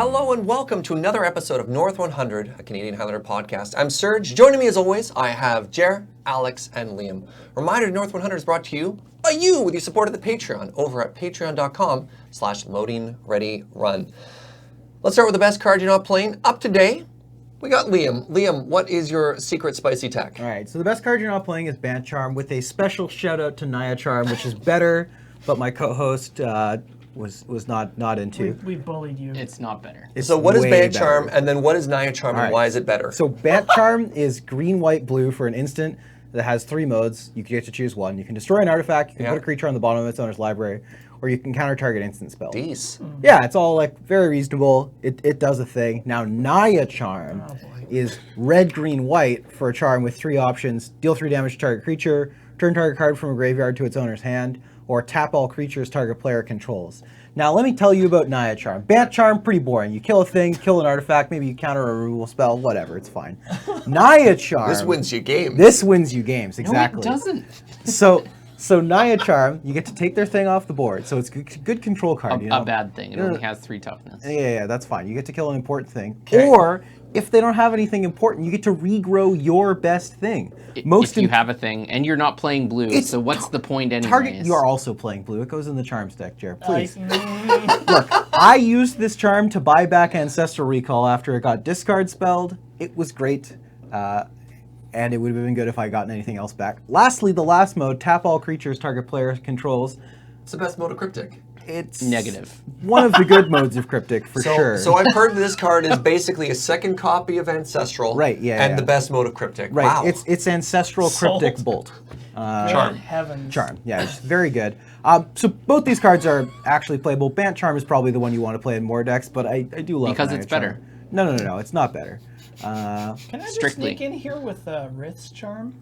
Hello and welcome to another episode of North 100, a Canadian Highlander podcast. I'm Serge. Joining me as always, I have Jer, Alex, and Liam. Reminder, North 100 is brought to you by you with your support of the Patreon over at patreon.com/LoadingReadyRun. Let's start with the best card you're not playing. Up today, we got Liam. Liam, what is your secret spicy tech? All right, so the best card you're not playing is Nya Charm, with a special shout out to Nya Charm, which is better, but my co-host was not into. We bullied you. It's not better. So what is Nya Charm, and then what is Nya Charm, and why is it better? So Nya Charm is green, white, blue for an instant that has 3 modes. You get to choose one. You can destroy an artifact, you can put a creature on the bottom of its owner's library, or you can counter target instant spell. Yeah, it's all like very reasonable. It does a thing. Now Nya Charm is red, green, white for a charm with 3 options. Deal 3 damage to target creature, turn target card from a graveyard to its owner's hand, or tap all creatures target player controls. Now let me tell you about Nya Charm. Nya Charm, pretty boring. You kill a thing, kill an artifact, maybe you counter a removal spell, whatever, it's fine. Nya Charm... This wins you games. This wins you games, exactly. No, it doesn't. So Nya Charm, you get to take their thing off the board, so it's a good control card. A bad thing. It only has 3 toughness. Yeah, that's fine. You get to kill an important thing. Okay. Or, if they don't have anything important, you get to regrow your best thing. If you have a thing, and you're not playing blue, so what's the point anyways? Target, you are also playing blue. It goes in the Charms deck, Jared. Please. Look, I used this charm to buy back Ancestral Recall after it got discard spelled. It was great. And it would have been good if I gotten anything else back. Lastly, the last mode, tap all creatures target player controls. It's the best mode of Cryptic. It's negative. One of the good modes of Cryptic, for sure. So I've heard this card is basically a second copy of Ancestral. Right, and the best mode of Cryptic. Right, Wow. it's Ancestral Cryptic Bolt. Charm. Heavens. Charm, yeah, it's very good. So both these cards are actually playable. Nya Charm is probably the one you want to play in more decks, but I do love Because Nya it's Charm. better. No, it's not better. Can I just strictly. sneak in here with Rith's Charm?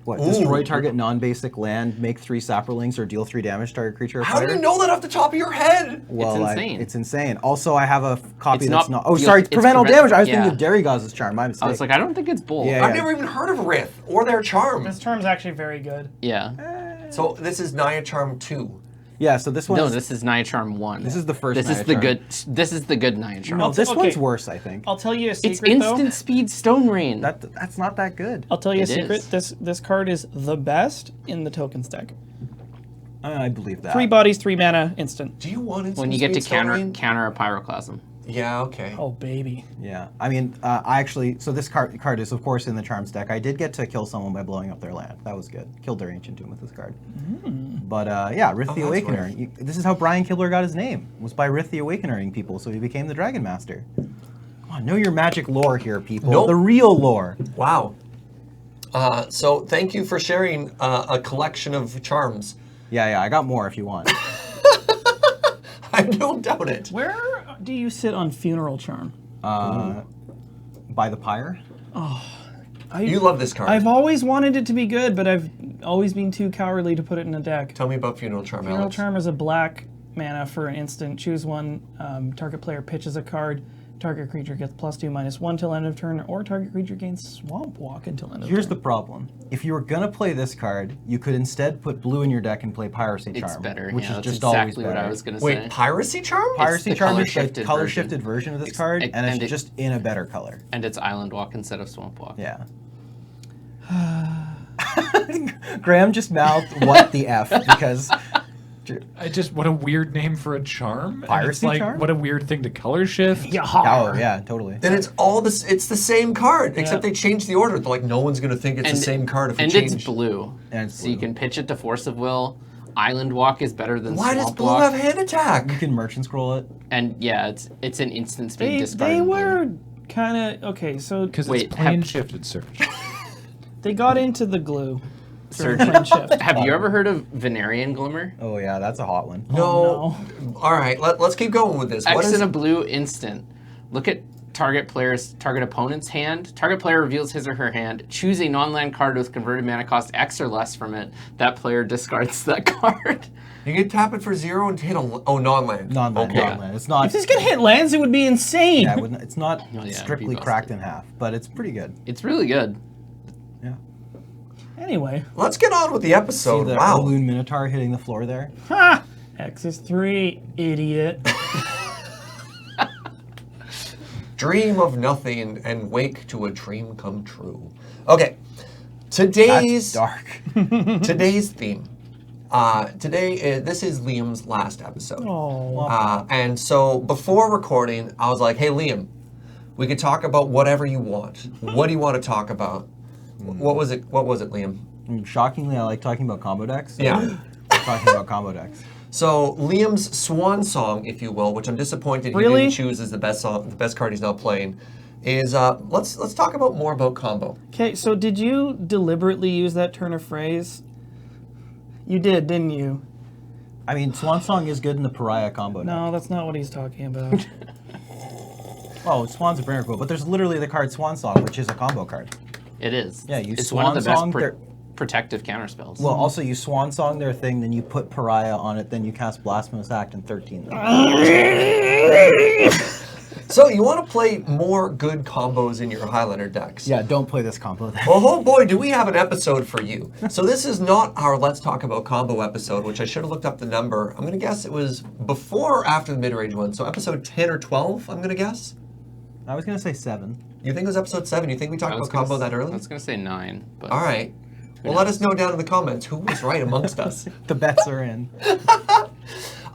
What, destroy target non-basic land, make 3 Saprolings, or deal 3 damage to target creature or How fighter? do you know that off the top of your head? Well, It's insane. it's insane. Also, I have a copy It's that's not not... Oh, deal- sorry, it's prevent all prevent- damage. I was yeah. thinking of Derrygaz's Charm. My mistake. I was like, I don't think it's bold. Yeah. I've never even heard of Rith or their charm. This charm's actually very good. Yeah. So this is Nya Charm 2. Yeah, so this one No, is... this is Nya Charm 1. This is the first This is Nya the Charm. good. This is the good Nya Charm. No, this Okay. one's worse, I think. I'll tell you a secret, It's instant speed Stone Rain. That's not that good. I'll tell you a It secret. is. This card is the best in the tokens deck. I believe that. 3 bodies, 3 mana, instant. Do you want instant when you get to speed Stone Rain? counter a Pyroclasm. Yeah, okay. Oh, baby. Yeah, I mean, I actually... So this card is, of course, in the Charms deck. I did get to kill someone by blowing up their land. That was good. Killed their Ancient Tomb with this card. But, yeah, Rith the that's Awakener. right. This is how Brian Kibler got his name. Was by Rith the Awakenering people, so he became the Dragon Master. Come on, know your magic lore here, people. Nope. The real lore. Wow. So thank you for sharing a collection of charms. Yeah, I got more if you want. I don't doubt it. Where do you sit on Funeral Charm? By the Pyre? You love this card. I've always wanted it to be good, but I've always been too cowardly to put it in a deck. Tell me about Funeral Charm, Funeral Alex. Charm is a black mana for an instant. Choose one. Target player pitches a card. Target creature gets +2/-1 till end of turn, or target creature gains Swamp Walk until end of Here's turn. the problem. If you were going to play this card, you could instead put blue in your deck and play Piracy Charm. It's better. Which yeah, is that's just exactly always better. what I was going to say. Wait, Piracy Charm? Piracy the Charm is the color-shifted color-shifted version of this card, and it's and it- just in a better color. And it's Island Walk instead of Swamp Walk. Yeah. Graham just mouthed, what the F, because... What a weird name for a charm. And Piracy it's like, Charm? what a weird thing to color shift. Yeah. Oh, yeah, totally. Then it's all this. It's the same card, except Yeah. they changed the order. They're like, no one's gonna think it's the same card if we And change. it's blue. And it's So you blue. can pitch it to Force of Will. Island Walk is better than Why does Swamp blue Walk. have hand attack? You can merchant scroll it. And yeah, it's an instant speed discard. They in blue. were kind of okay. So Because Wait, it's plane have- shifted search. they got into the glue. Surge. Plane shift. Have you ever heard of Venerian Glimmer? Oh, yeah, that's a hot one. No. All right, let's keep going with this. What X is in a blue instant. Look at target opponent's hand. Target player reveals his or her hand. Choose a non-land card with converted mana cost X or less from it. That player discards that card. You can tap it for 0 and hit a non-land. Non-land, Okay. non-land. It's not... If this could hit lands, it would be insane. Yeah, it's not Oh, yeah, it'd strictly be cracked busted. in half, but it's pretty good. It's really good. Yeah. Anyway. Let's get on with the episode. See the Wow. Balloon Minotaur hitting the floor there? Ha! X is 3, idiot. Dream of nothing and wake to a dream come true. Okay, today's That's dark. today's theme. This is Liam's last episode. Oh. And so before recording, I was like, hey, Liam, we could talk about whatever you want. What do you want to talk about? What was it, Liam? Shockingly, I like talking about combo decks. So Yeah. talking about combo decks. So Liam's swan song, if you will, which I'm disappointed he Really? didn't choose as the best song, the best card he's not playing, is let's talk about more about combo. Okay, so did you deliberately use that turn of phrase? You did, didn't you? I mean, Swan Song is good in the Pariah combo deck. No, that's not what he's talking about. Oh, Swan's a bringer cool, but there's literally the card Swan Song, which is a combo card. It is. Yeah, you It's Swan one of the best Song, protective counterspells. Well, also you Swan Song their thing, then you put Pariah on it, then you cast Blasphemous Act and 13 them. So you want to play more good combos in your Highlander decks. Yeah, don't play this combo deck. Well, oh boy, do we have an episode for you. So this is not our Let's Talk About Combo episode, which I should have looked up the number. I'm going to guess it was before or after the mid-range one. So episode 10 or 12, I'm going to guess. I was going to say 7. You think it was episode 7? You think we talked about combo that early? I was going to say 9. But All right. Well, let us know down in the comments who was right amongst us. The bets are in.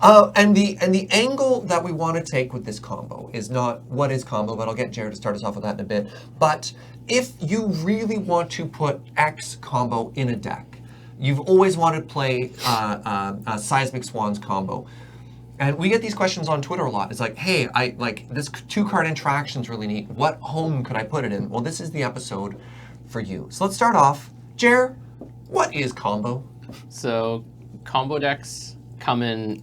And the angle that we want to take with this combo is not what is combo, but I'll get Jared to start us off with that in a bit. But if you really want to put X combo in a deck, you've always wanted to play Seismic Swans combo. And we get these questions on Twitter a lot. It's like, hey, I like this 2-card interaction's really neat. What home could I put it in? Well, this is the episode for you. So let's start off. Jer, what is combo? So combo decks come in,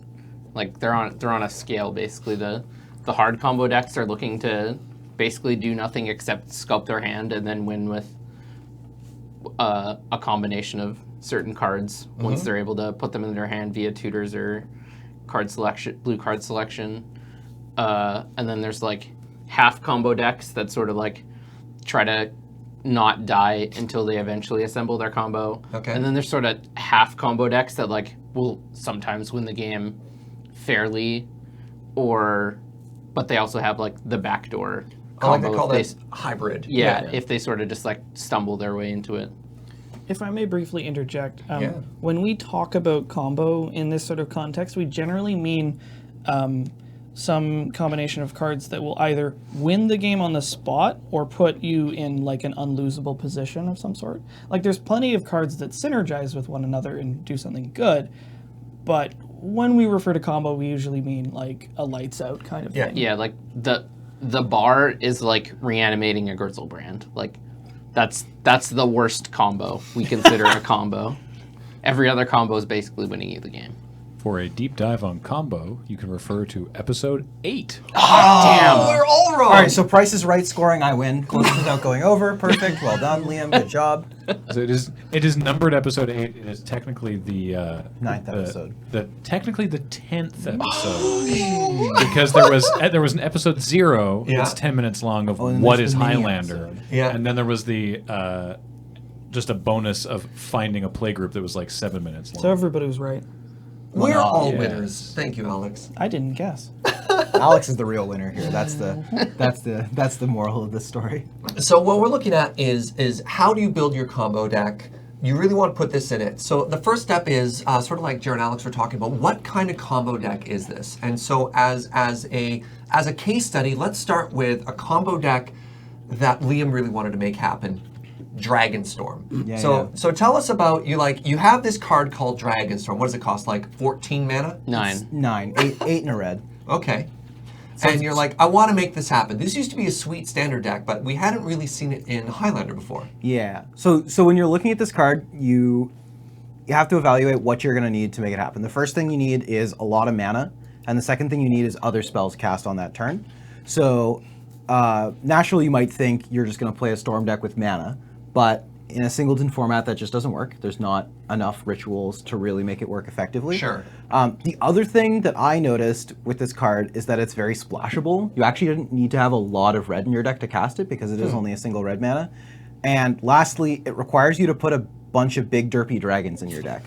like they're on a scale basically. The hard combo decks are looking to basically do nothing except sculpt their hand and then win with a combination of certain cards once they're able to put them in their hand via tutors or card selection, blue card selection. And then there's like half combo decks that sort of like try to not die until they eventually assemble their combo. Okay. And then there's sort of half combo decks that like will sometimes win the game fairly, but they also have like the backdoor I like combo. to call if this hybrid. yeah, if they sort of just like stumble their way into it. If I may briefly interject, Yeah. when we talk about combo in this sort of context, we generally mean some combination of cards that will either win the game on the spot or put you in like an unlosable position of some sort. Like there's plenty of cards that synergize with one another and do something good, but when we refer to combo, we usually mean like a lights out kind of thing. Yeah, like the bar is like reanimating a Gertzelbrand. Like that's the worst combo we consider a combo. Every other combo is basically winning you the game. For a deep dive on combo, you can refer to episode 8. Oh, we're all wrong. All right, so Price is Right scoring, I win. Close without going over. Perfect. Well done, Liam. Good job. So it is numbered episode 8. It is technically the 9th episode. Technically the 10th episode. Because there was an episode 0 Yeah. that's 10 minutes long of and what there's is the mini Highlander. episode. Yeah. And then there was the just a bonus of finding a playgroup that was like 7 minutes long. So everybody was right. We're all yes. winners. Thank you, Alex. I didn't guess. Alex is the real winner here. That's the moral of this story. So what we're looking at is how do you build your combo deck? You really want to put this in it. So the first step is sort of like Jared and Alex were talking about. What kind of combo deck is this? And so as a case study, let's start with a combo deck that Liam really wanted to make happen. Dragonstorm. Yeah, So tell us about you have this card called Dragonstorm. What does it cost? Like 14 mana? 9. 9, 8 in a red. Okay. And you're like, I want to make this happen. This used to be a sweet standard deck, but we hadn't really seen it in Highlander before. Yeah. So when you're looking at this card, you have to evaluate what you're going to need to make it happen. The first thing you need is a lot of mana, and the second thing you need is other spells cast on that turn. So naturally, you might think you're just going to play a Storm deck with mana, but in a singleton format, that just doesn't work. There's not enough rituals to really make it work effectively. Sure. The other thing that I noticed with this card is that it's very splashable. You actually didn't need to have a lot of red in your deck to cast it because it is only a single red mana. And lastly, it requires you to put a bunch of big derpy dragons in your deck.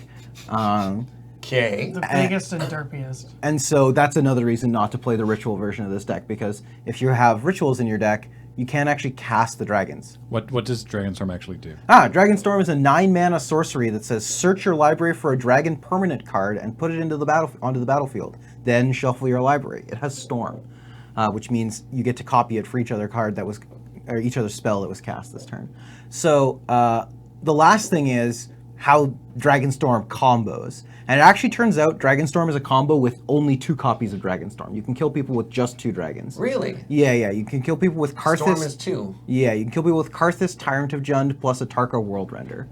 Okay. The biggest and derpiest. And so that's another reason not to play the ritual version of this deck, because if you have rituals in your deck, you can't actually cast the dragons. What does Dragonstorm actually do? Dragonstorm is a 9-mana sorcery that says search your library for a dragon permanent card and put it onto the battlefield. Then shuffle your library. It has Storm, which means you get to copy it for each other card or each other spell that was cast this turn. So the last thing is how Dragonstorm combos. And it actually turns out Dragonstorm is a combo with only 2 copies of Dragonstorm. You can kill people with just 2 dragons. Really? Yeah. You can kill people with Karthus. Storm is 2. Yeah, you can kill people with Karthus, Tyrant of Jund, plus a Tarka World Render,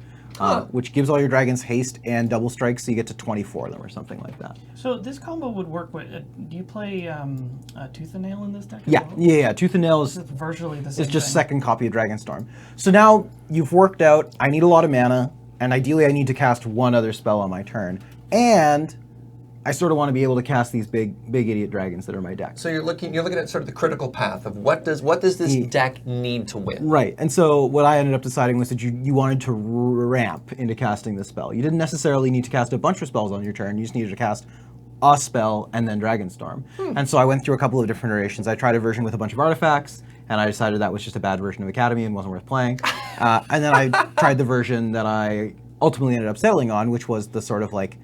which gives all your dragons haste and double strikes, so you get to 24 of them or something like that. So this combo would work with. Do you play Tooth and Nail in this deck? as Yeah, well? yeah. Tooth and Nail It's virtually the same. is just thing. second copy of Dragonstorm. So now you've worked out, I need a lot of mana, and ideally I need to cast one other spell on my turn. And I sort of want to be able to cast these big idiot dragons that are my deck. So you're looking at sort of the critical path of what does this deck need to win? Right, and so what I ended up deciding was that you wanted to ramp into casting the spell. You didn't necessarily need to cast a bunch of spells on your turn, you just needed to cast a spell and then Dragonstorm. And so I went through a couple of different iterations. I tried a version with a bunch of artifacts, and I decided that was just a bad version of Academy and wasn't worth playing. And then I tried the version that I ultimately ended up settling on, which was the sort of like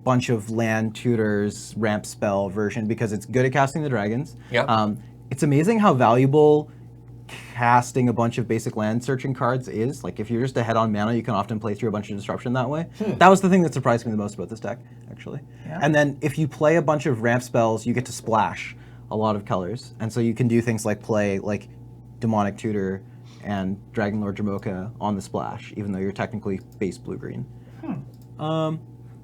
bunch of land tutors ramp spell version, because it's good at casting the dragons. Yep. It's amazing how valuable casting a bunch of basic land searching cards is. Like if you're just ahead on mana, you can often play through a bunch of disruption that way. That was the thing that surprised me the most about this deck, actually. Yeah. And then if you play a bunch of ramp spells, you get to splash a lot of colors. And so you can do things like play like Demonic Tutor and Dragonlord Jamoka on the splash, even though you're technically base blue-green.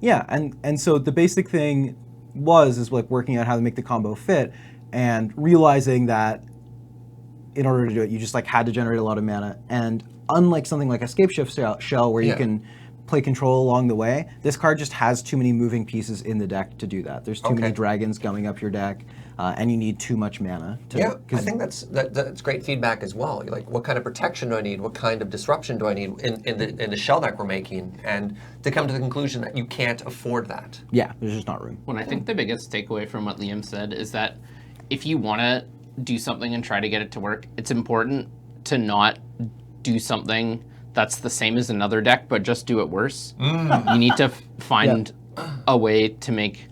Yeah, and so the basic thing is like working out how to make the combo fit and realizing that in order to do it, you just like had to generate a lot of mana. And unlike something like Escape Shift Shell where you can play control along the way, this card just has too many moving pieces in the deck to do that. There's too many dragons gumming up your deck, and you need too much mana. I think that's great feedback as well. Like, what kind of protection do I need? What kind of disruption do I need in the shell deck we're making? And to come to the conclusion that you can't afford that. Yeah, there's just not room. Well, I think the biggest takeaway from what Liam said is that if you want to do something and try to get it to work, it's important to not do something that's the same as another deck, but just do it worse. You need to find a way to make...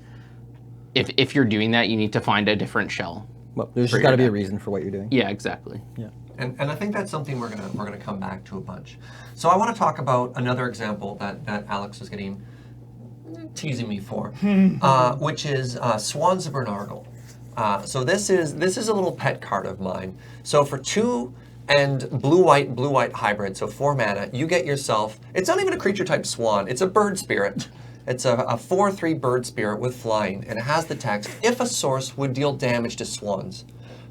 If you're doing that, you need to find a different shell. Well, there's just got to be a reason for what you're doing. Yeah, exactly. Yeah. And I think that's something we're gonna come back to a bunch. So I want to talk about another example that Alex was getting teasing me for, which is Swanson Bernardo. So this is a little pet card of mine. So for 2 and blue-white hybrid, so 4 mana, you get yourself, it's not even a creature type swan, it's a bird spirit. It's a 4/3 bird spirit with flying, and it has the text, if a source would deal damage to swans,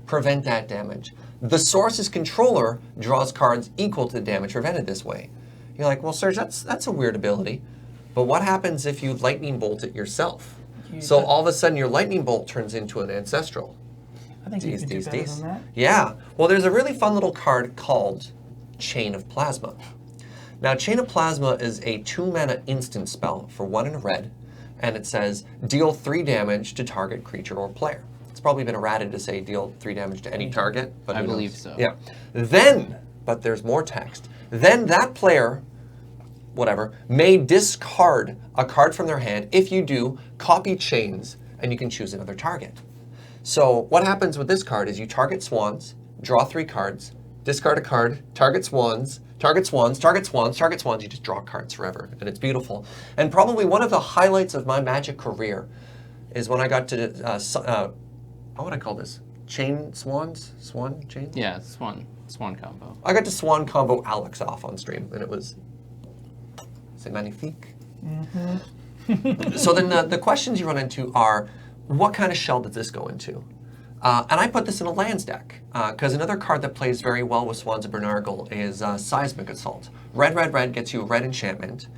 prevent that damage. The source's controller draws cards equal to the damage prevented this way. You're like, well, Serge, that's a weird ability, but what happens if you lightning bolt it yourself? So all of a sudden your lightning bolt turns into an ancestral. I think you could do better than that. Yeah. Well, there's a really fun little card called Chain of Plasma. Now, Chain of Plasma is a 2-mana instant spell for 1 and a red, and it says deal 3 damage to target creature or player. It's probably been errated to say deal 3 damage to any target, but I who believe knows? so. Yeah. Then, but there's more text. Then that player, whatever, may discard a card from their hand. If you do, copy Chains, and you can choose another target. So what happens with this card is you target swans, draw 3 cards, discard a card, target swans, target swans, target swans, target swans. You just draw cards forever, and it's beautiful. And probably one of the highlights of my Magic career is when I got to, what would I call this? Chain swans? Swan chains? Yeah, swan combo. I got to swan combo Alex off on stream, and it was, c'est magnifique. So then the questions you run into are, what kind of shell does this go into? And I put this in a lands deck, because another card that plays very well with Swanson Bernardo is Seismic Assault. Red gets you a red enchantment.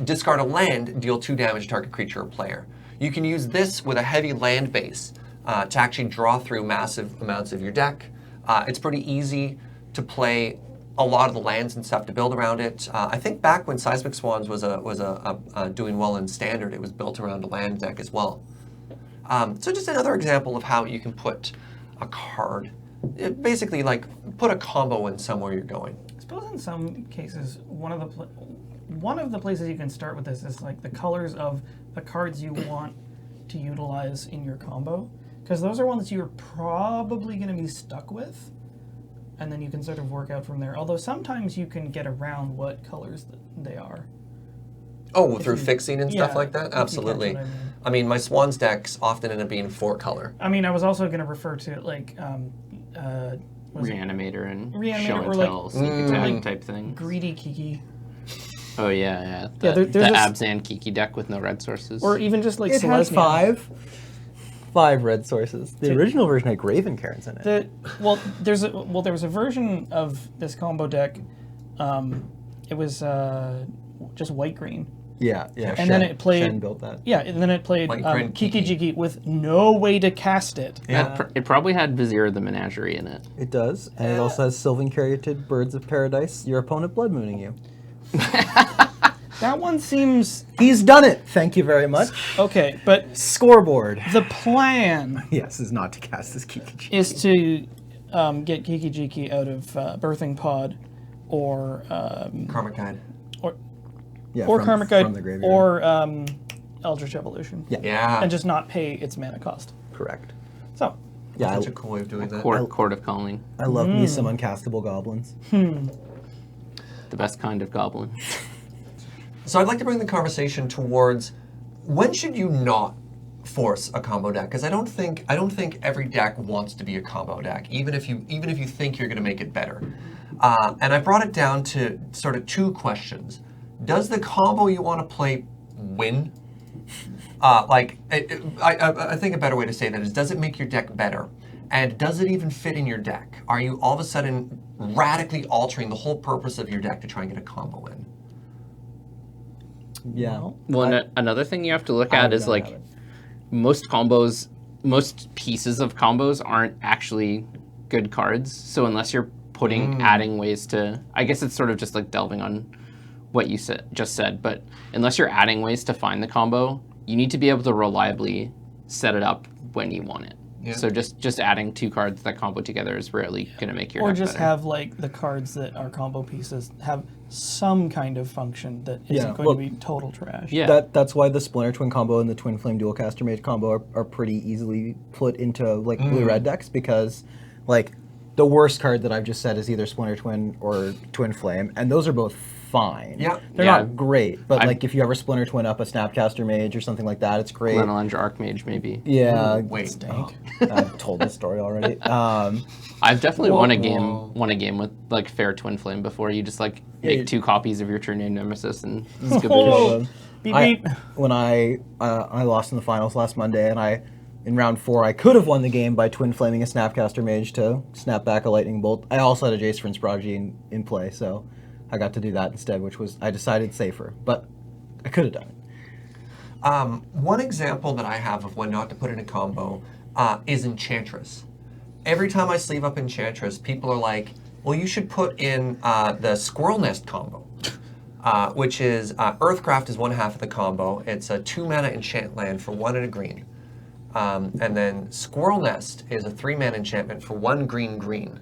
Discard a land, deal 2 damage to target creature or player. You can use this with a heavy land base to actually draw through massive amounts of your deck. It's pretty easy to play a lot of the lands and stuff to build around it. I think back when Seismic Swans was doing well in Standard, it was built around a land deck as well. So just another example of how you can put a card, basically like put a combo in somewhere you're going. I suppose in some cases, one of the places you can start with this is like the colors of the cards you want to utilize in your combo, because those are ones you're probably going to be stuck with, and then you can sort of work out from there. Although sometimes you can get around what colors they are. Oh, through fixing and stuff like that? if you Absolutely. catch what I mean, my Swans decks often end up being 4-color. I mean, I was also going to refer to like Reanimator and Reanimator show or and like- tell, sneak attack type thing. greedy Kiki, Oh yeah. there's The this- Abzan Kiki deck with no red sources. or even just like It has Selesnya. five red sources. The original version had Graven Karens in it. There was a version of this combo deck. It was just white green. Yeah. And then it played- Shen built that. Yeah, and then it played White green Kiki Kiki. Jiki with no way to cast it. It probably had Vizier the Menagerie in it. It does, and it also has Sylvan Caryatid, Birds of Paradise, your opponent blood mooning you. That one seems He's done it! Thank you very much. okay, but Scoreboard. the plan Yes, is not to cast this Kiki. is to get Kiki Jiki out of Birthing Pod, or Karmic Guide. Yeah, Karmic Guide, from the graveyard. or Eldritch Evolution. Yeah. And just not pay its mana cost. Correct. So, Yeah, Such a cool way of doing that. Court of Calling. I love me some uncastable goblins. The best kind of goblin. So I'd like to bring the conversation towards when should you not force a combo deck? Because I don't think every deck wants to be a combo deck, even if you think you're going to make it better. And I brought it down to sort of 2 questions. Does the combo you want to play win? I think a better way to say that is, does it make your deck better? And does it even fit in your deck? Are you all of a sudden radically altering the whole purpose of your deck to try and get a combo in? Yeah. Well, another thing you have to look at is like most pieces of combos aren't actually good cards. So unless you're adding ways to, I guess it's sort of just like delving on what you just said, but unless you're adding ways to find the combo, you need to be able to reliably set it up when you want it. Yeah. So just adding 2 cards that combo together is rarely going to make your or deck just better. have like the cards that are combo pieces have some kind of function that isn't Yeah, going well- to be total trash. Yeah. That's why the Splinter Twin combo and the Twin Flame Dualcaster Mage combo are pretty easily put into like blue-red decks, because like the worst card that I've just said is either Splinter Twin or Twin Flame, and those are both fine. Yeah. They're Yeah. not great, but like if you ever Splinter Twin up a Snapcaster Mage or something like that, it's great. Lenalanger Archmage, maybe. Yeah. Wait. I've told this story already. I've definitely won a game with like Fair Twin Flame before. You just like make 2 copies of your True Name Nemesis and Oh, beep, beep. When I lost in the finals last Monday, and in round 4 I could have won the game by Twin Flaming a Snapcaster Mage to snap back a Lightning Bolt. I also had a Jace Prince Prodigy in play, so I got to do that instead, which was, I decided, safer, but I could have done it. One example that I have of when not to put in a combo is Enchantress. Every time I sleeve up Enchantress, people are like, well, you should put in the Squirrel Nest combo, which is Earthcraft is 1/2 of the combo. It's a 2-mana enchant land for 1 and a green. And then Squirrel Nest is a 3-mana enchantment for 1 green.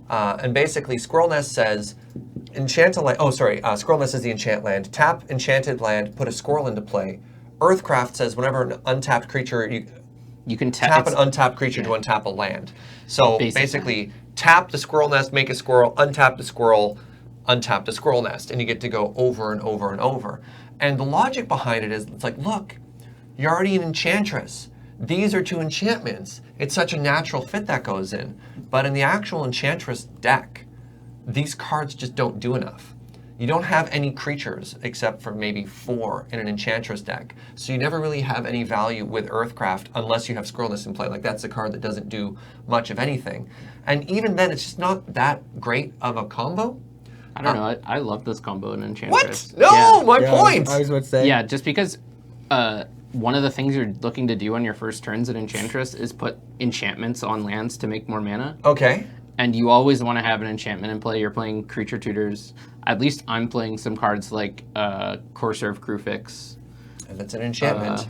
And basically, Squirrel Nest says, enchant a land. Oh, sorry. Squirrel Nest is the enchant land. Tap enchanted land, put a squirrel into play. Earthcraft says whenever an untapped creature, You can tap an untapped creature to untap a land. So basically, tap the Squirrel Nest, make a squirrel, untap the squirrel, untap the Squirrel Nest, and you get to go over and over and over. And the logic behind it is, it's like, look, you're already an Enchantress. These are 2 enchantments. It's such a natural fit that goes in. But in the actual Enchantress deck, these cards just don't do enough. You don't have any creatures except for maybe 4 in an Enchantress deck. So you never really have any value with Earthcraft unless you have Squirrel Nest in play. Like, that's a card that doesn't do much of anything. And even then, it's just not that great of a combo. I don't know. I love this combo in Enchantress. What? No, Yeah. my point! I was about to say. Yeah, just because one of the things you're looking to do on your first turns at Enchantress is put enchantments on lands to make more mana. Okay. and you always want to have an enchantment in play. You're playing creature tutors. At least I'm playing some cards like Courser of Crufix. And it's an enchantment.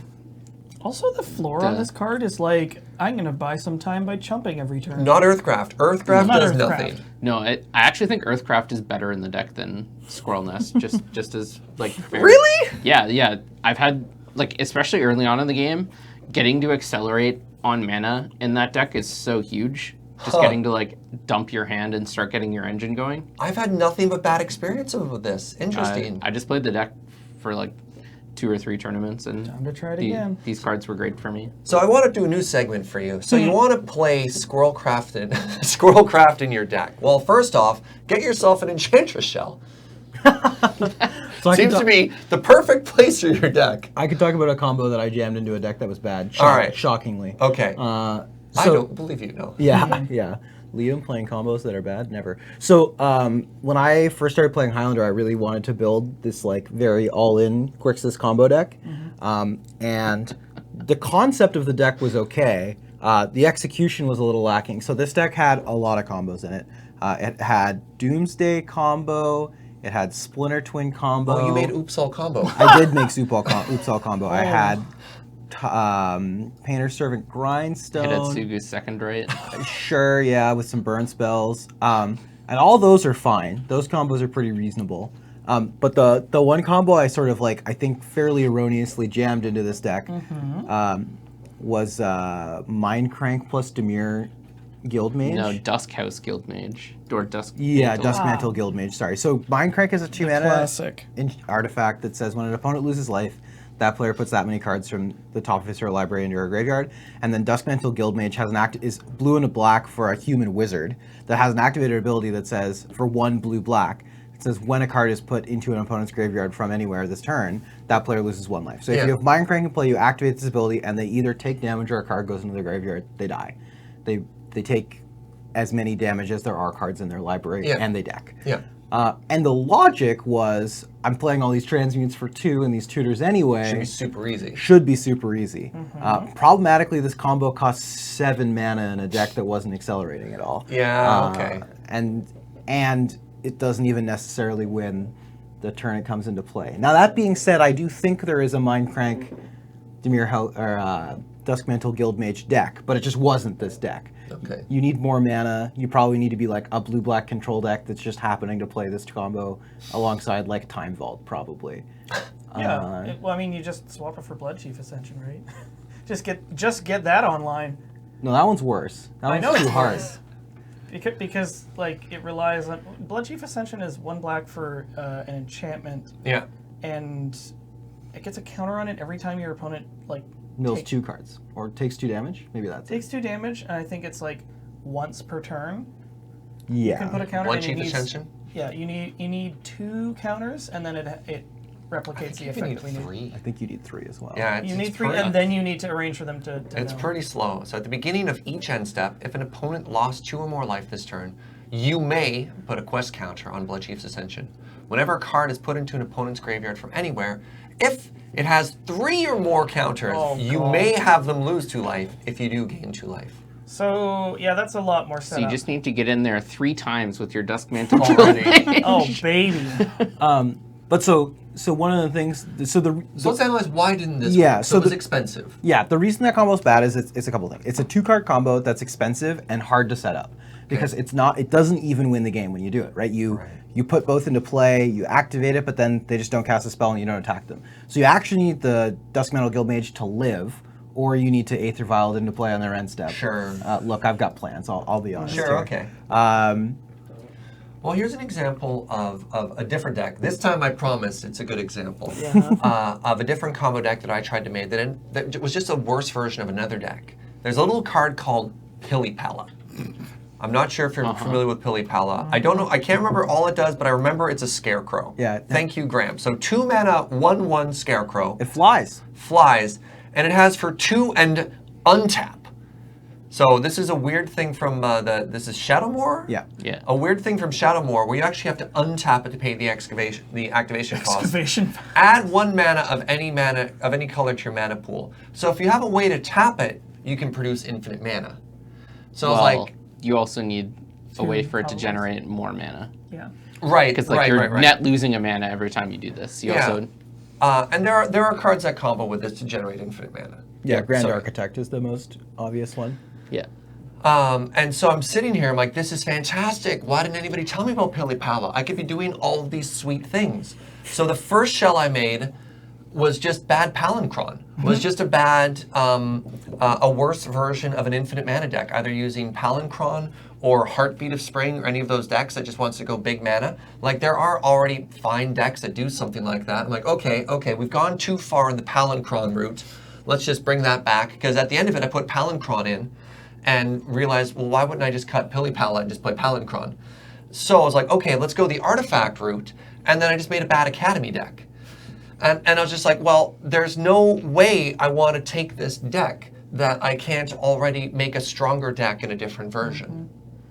Also, the floor on this card is like, I'm going to buy some time by chumping every turn. Not Earthcraft. Earthcraft does nothing. No, I actually think Earthcraft is better in the deck than Squirrel Nest. just as like fair. Really? Yeah. I've had like especially early on in the game, getting to accelerate on mana in that deck is so huge. Just getting to like dump your hand and start getting your engine going. I've had nothing but bad experiences with this. Interesting. I just played the deck for like 2 or 3 tournaments, and Time to try it again. These cards were great for me. So I want to do a new segment for you. So you want to play Squirrelcraft in your deck. Well, first off, get yourself an Enchantress Shell. Seems to be the perfect place for your deck. I could talk about a combo that I jammed into a deck that was bad. All right. Shockingly. Okay. I don't believe you, no. Yeah. Liam playing combos that are bad? Never. So when I first started playing Highlander, I really wanted to build this like very all-in Grixis combo deck. And the concept of the deck was okay. The execution was a little lacking. So this deck had a lot of combos in it. It had Doomsday combo. It had Splinter Twin combo. Oh, you made Oops All combo. I did make Oops All combo. I had Painter's Servant Grindstone. Hidetsugu's second right. Sure, yeah, with some burn spells. And all those are fine. Those combos are pretty reasonable. But the one combo I sort of like, I think fairly erroneously jammed into this deck was Mindcrank plus Dimir Guildmage. No, Duskhouse Guildmage. Or Dusk. Yeah, Duskmantle Guildmage, sorry. So Mindcrank is a 2-mana Classic. artifact that says when an opponent loses life, that player puts that many cards from the top of his or her library into your graveyard. And then Duskmantle Guildmage has is blue and a black for a human wizard that has an activated ability that says, for 1 blue-black, it says when a card is put into an opponent's graveyard from anywhere this turn, that player loses 1 life. So if you have Mindcrank in play, you activate this ability, and they either take damage or a card goes into their graveyard, they die. They take as many damage as there are cards in their library, and they deck. And the logic was, I'm playing all these transmutes for 2 and these tutors anyway. Should be super easy. Problematically, this combo costs 7 mana in a deck that wasn't accelerating at all. Okay. And it doesn't even necessarily win the turn it comes into play. Now that being said, I do think there is a Mindcrank Duskmantle Guildmage deck, but it just wasn't this deck. Okay. You need more mana. You probably need to be like a blue-black control deck that's just happening to play this combo alongside like Time Vault, probably. Well, I mean, you just swap it for Bloodchief Ascension, right? just get that online. No, that one's worse. That one's too hard. Because like it relies on Bloodchief Ascension is 1 black for an enchantment. Yeah. And it gets a counter on it every time your opponent like mills 2 cards or takes 2 damage. Maybe that's takes 2 damage, and I think it's like once per turn. Yeah. You can put a counter. Bloodchief Ascension. Yeah, you need 2 counters, and then it replicates the effect. You need 3. I think you need 3 as well. Yeah, you need 3, and then you need to arrange for them to it's pretty slow. So at the beginning of each end step, if an opponent lost 2 or more life this turn, you may put a quest counter on Bloodchief's Ascension. Whenever a card is put into an opponent's graveyard from anywhere, if it has 3 or more counters, you may have them lose 2 life if you do gain 2 life. So, yeah, that's a lot more setup. So you just need to get in there 3 times with your Duskmantle already. Oh, baby. But so one of the things, so let's analyze why didn't this work? So it was expensive. Yeah, the reason that combo is bad is it's a couple things. It's a 2-card combo that's expensive and hard to set up because it doesn't even win the game when you do it, right? You put both into play, you activate it, but then they just don't cast a spell and you don't attack them. So you actually need the Duskmantle Guildmage to live, or you need to Aether Vial into play on their end step. Sure. Look, I've got plans. I'll be honest. Sure. Here. Okay. Well, here's an example of a different deck. This time, I promise it's a good example of a different combo deck that I tried to make that was just a worse version of another deck. There's a little card called Pilipala. I'm not sure if you're familiar with Pilipala. I don't know. I can't remember all it does, but I remember it's a scarecrow. Yeah. Thank you, Graham. So 2 mana, 1/1 scarecrow. It flies. And it has for 2 and untap. So this is a weird thing from this is Shadowmoor? Yeah. A weird thing from Shadowmoor where you actually have to untap it to pay the activation cost. Add 1 mana of any color to your mana pool. So if you have a way to tap it, you can produce infinite mana. So well, you also need a way for it to generate more mana. Yeah. Right. Because like you're net losing a mana every time you do this. You also and there are cards that combo with this to generate infinite mana. Yeah, Grand Architect is the most obvious one. Yeah. And so I'm sitting here, I'm like, this is fantastic. Why didn't anybody tell me about Pili Pala? I could be doing all of these sweet things. So the first shell I made was just bad Palancron. Was just a bad, a worse version of an infinite mana deck, either using Palancron or Heartbeat of Spring or any of those decks that just wants to go big mana. Like, there are already fine decks that do something like that. I'm like, okay, we've gone too far in the Palancron route. Let's just bring that back, because at the end of it, I put Palancron in and realized, well, why wouldn't I just cut Pili Pala and just play Palancron? So I was like, okay, let's go the artifact route, and then I just made a bad Academy deck. And I was just like, well, there's no way I want to take this deck that I can't already make a stronger deck in a different version,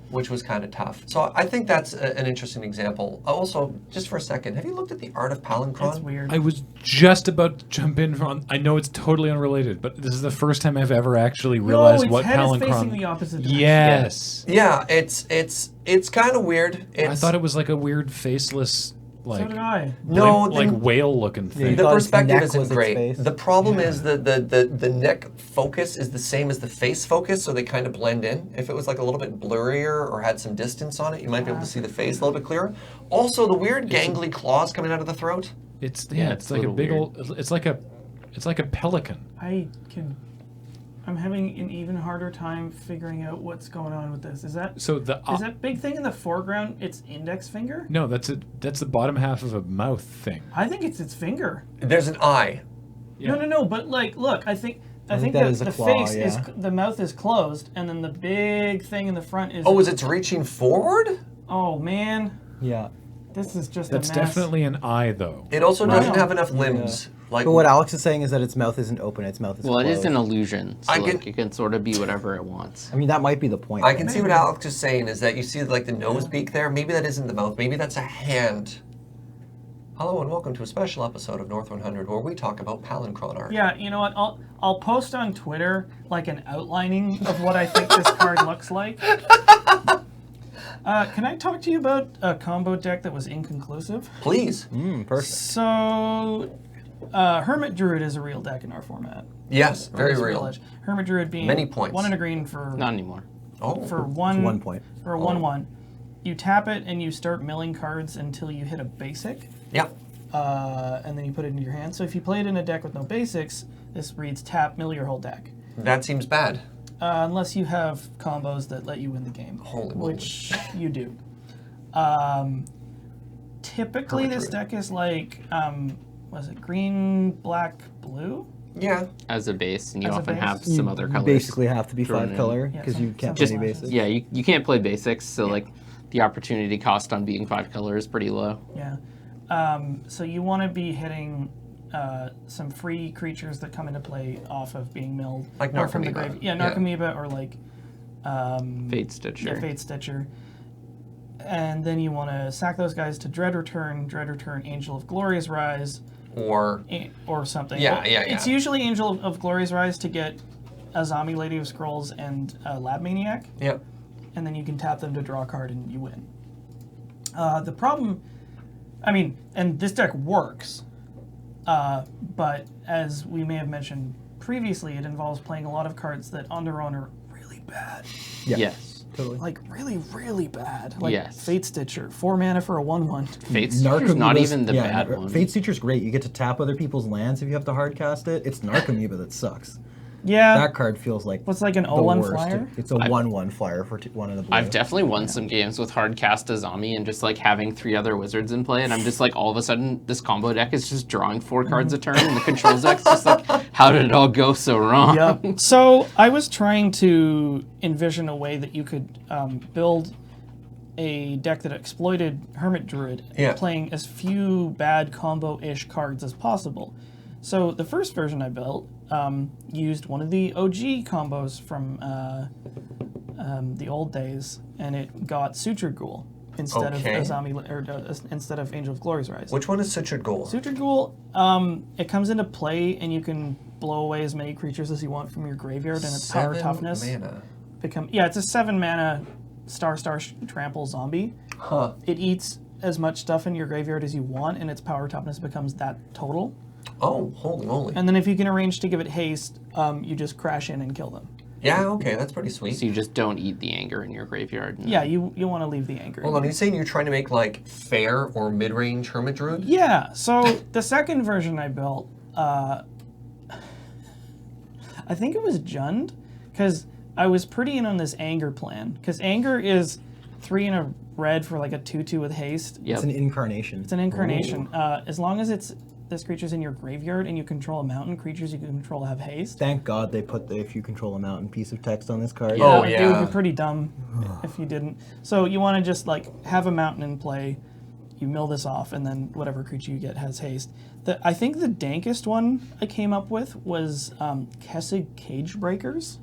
which was kind of tough. So I think that's an interesting example. Also, just for a second, have you looked at the art of Palancron? It's weird. I was just about to jump in on. I know it's totally unrelated, but this is the first time I've ever actually realized what head Palancron. is facing the opposite direction. Yes. Yeah, it's kind of weird. I thought it was like a weird faceless, like So did I. No, like whale-looking thing. the thought its perspective neck isn't was its great. face? The problem is the neck focus is the same as the face focus, so they kind of blend in. If it was like a little bit blurrier or had some distance on it, you might be able to see the face a little bit clearer. Also, the weird gangly claws coming out of the throat. It's Yeah, it's it's like a a little big weird. old. It's like a pelican. I'm having an even harder time figuring out what's going on with this. Is that So the is that big thing in the foreground its index finger? no, that's the bottom half of a mouth thing. I think it's its finger. There's an eye. Yeah. No. But like, look, I think that that is a the claw, face yeah. is the mouth is closed, and then the big thing in the front is. Oh, is it reaching forward? Oh man, Yeah. this is just That's a mess. definitely an eye, though. It also doesn't Wow. have enough limbs. Like, But what Alex is saying is that its mouth isn't open, its mouth is Well, it closed. is an illusion, so I like, can- it can sort of be whatever it wants. I mean, that might be the point. I can see what Alex is saying is that you see like the nose beak there. Maybe that isn't the mouth. Maybe that's a hand. Hello and welcome to a special episode of North 100 where we talk about Palancron art. Yeah, you know what? I'll post on Twitter like an outlining of what I think this card looks like. Can I talk to you about a combo deck that was inconclusive? Please. Perfect. So, Hermit Druid is a real deck in our format. Yes, very It's real. edge. Hermit Druid being Many points. 1 and a green for Not anymore. Oh. for one 1 point. for a 1/1. You tap it and you start milling cards until you hit a basic, Yeah. and then you put it into your hand. So if you play it in a deck with no basics, this reads tap, mill your whole deck. That seems bad. Unless you have combos that let you win the game, Holy moly. which you do. Typically, Hermit this Druid. deck is like, was it green, black, blue? Yeah. As a base, and you As a often base? have You some other colors. basically have to be thrown 5 in. color Yeah, because you some- can't some play any flashes. basics. Yeah, you can't play basics, so like the opportunity cost on being 5 color is pretty low. Yeah. So you want to be hitting some free creatures that come into play off of being milled. Like or from the Narcomoeba. grave. Yeah, Yeah. Narcomoeba or like Fate Stitcher. yeah, Fate Stitcher. And then you want to sack those guys to Dread Return, Angel of Glorious Rise, Or or something. Yeah, Well, yeah, It's yeah. usually Angel of Glorious Rise to get Azami, Lady of Scrolls, and Lab Maniac, yeah. and then you can tap them to draw a card and you win. The problem, I mean, and this deck works, but as we may have mentioned previously, it involves playing a lot of cards that on their own are really bad. Yes. Totally. Like really, really bad. Like Yes. Fate Stitcher, 4 mana for a 1/1. Fate Stitcher's not Narcomoeba's- even the bad one. Fate Stitcher's great. You get to tap other people's lands if you have to hard cast it. It's Narcomoeba that sucks. Yeah. That card feels like What's like an the 0/1 worst. flyer? It's a 1/1 flyer for 1 of the blue. I've definitely won some games with hard cast Azami and just like having 3 other wizards in play, and I'm just like all of a sudden this combo deck is just drawing 4 cards a turn, and the controls deck's just like, how did it all go so wrong? Yep. So I was trying to envision a way that you could build a deck that exploited Hermit Druid, Yeah. playing as few bad combo-ish cards as possible. So the first version I built used one of the OG combos from the old days, and it got Sutured Ghoul instead Okay. of Azami, instead of Angel of Glory's Rise. Which one is Sutured Ghoul? Sutured Ghoul, it comes into play and you can blow away as many creatures as you want from your graveyard, and its power 7 toughness mana. it's a 7 mana Trample zombie. Huh. It eats as much stuff in your graveyard as you want, and its power toughness becomes that total. Oh, holy moly. And then if you can arrange to give it haste, you just crash in and kill them. Yeah, okay, that's pretty sweet. So you just don't eat the anger in your graveyard. Yeah, you want to leave the anger. Hold on, are you saying you're trying to make like fair or mid-range Hermit Druid? Yeah, so the second version I built, I think it was Jund, because I was pretty in on this anger plan. Because anger is 3 and a red for like a 2/2 with haste. Yep. It's an incarnation. It's an incarnation. As long as this creature's in your graveyard and you control a mountain, creatures you can control have haste. Thank God they put the "if you control a mountain" piece of text on this card. Yeah, Oh, It yeah. would be pretty dumb if you didn't. So you want to just like have a mountain in play, you mill this off, and then whatever creature you get has haste. I think the dankest one I came up with was Kessig Cage Breakers.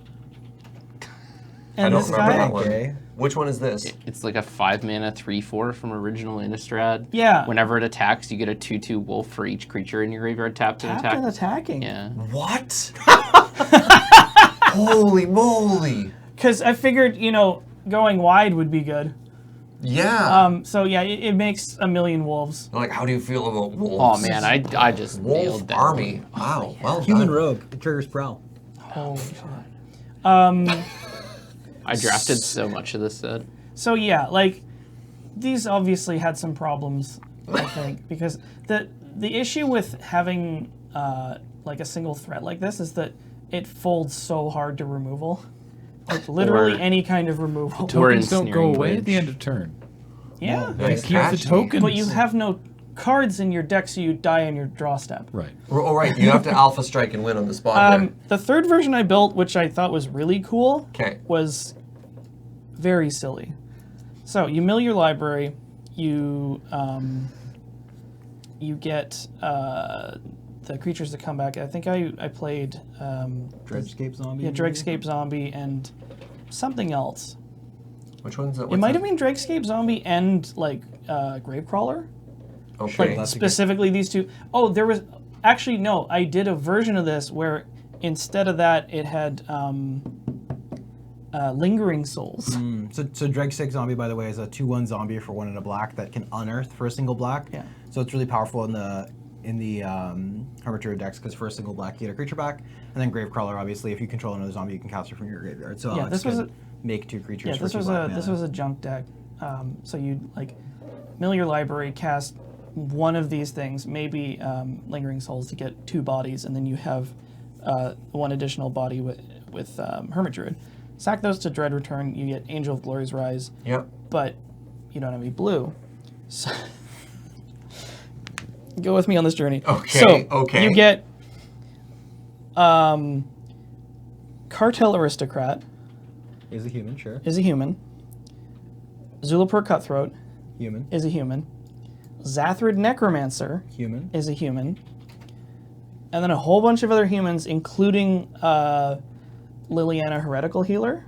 And I don't this remember guy, that one. Okay. Which one is this? It's like a 5-mana 3/4 from original Innistrad. Yeah. Whenever it attacks, you get a 2/2 wolf for each creature in your graveyard tapped and tapped attacked. and attacking. Yeah. What? Holy moly. Because I figured, going wide would be good. Yeah. So yeah, it makes a million wolves. Like, how do you feel about wolves? Oh man, I just Wolf nailed that. army. Wow, well Human done. rogue. It triggers prowl. Holy shit. I drafted so much of this set. So yeah, like these obviously had some problems, I think, because the issue with having like a single threat like this is that it folds so hard to removal. Like literally Or- any kind of removal. Or Tokens don't go Ensnaring away at Wedge. the end of turn. Yeah. Nice Keep the catch. tokens. But you have no cards in your deck, so you die on your draw step. Right. Oh, right, you have to alpha strike and win on the spot there. The third version I built, which I thought was really cool, Okay. was very silly. So you mill your library, you get the creatures that come back. I think I played Dreadscape zombie. yeah, Dregscape Zombie and something else. Which one's that? It might have been Dregscape Zombie and like Gravecrawler. Okay. That's a good- Specifically these two. Oh, there was actually no. I did a version of this where instead of that, it had Lingering Souls. So Dregscape zombie, by the way, is a 2/1 zombie for 1 and a black that can unearth for a single black. Yeah. So it's really powerful in the Hermit Druid decks because for a single black you get a creature back, and then Gravecrawler, obviously, if you control another zombie, you can cast it from your graveyard. So Yeah, Alex this was could make 2 creatures. Yeah, for this 2 was black this mana. was a junk deck. So you like mill your library, cast one of these things, maybe Lingering Souls to get 2 bodies, and then you have 1 additional body with Hermit Druid. Sack those to Dread Return, you get Angel of Glory's Rise, Yep. but you don't have any blue. So go with me on this journey. Okay, So okay. you get Cartel Aristocrat Is a human, sure. is a human. Zulapur Cutthroat Human. is a human. Zathrid Necromancer Human. is a human. And then a whole bunch of other humans, including Liliana Heretical Healer.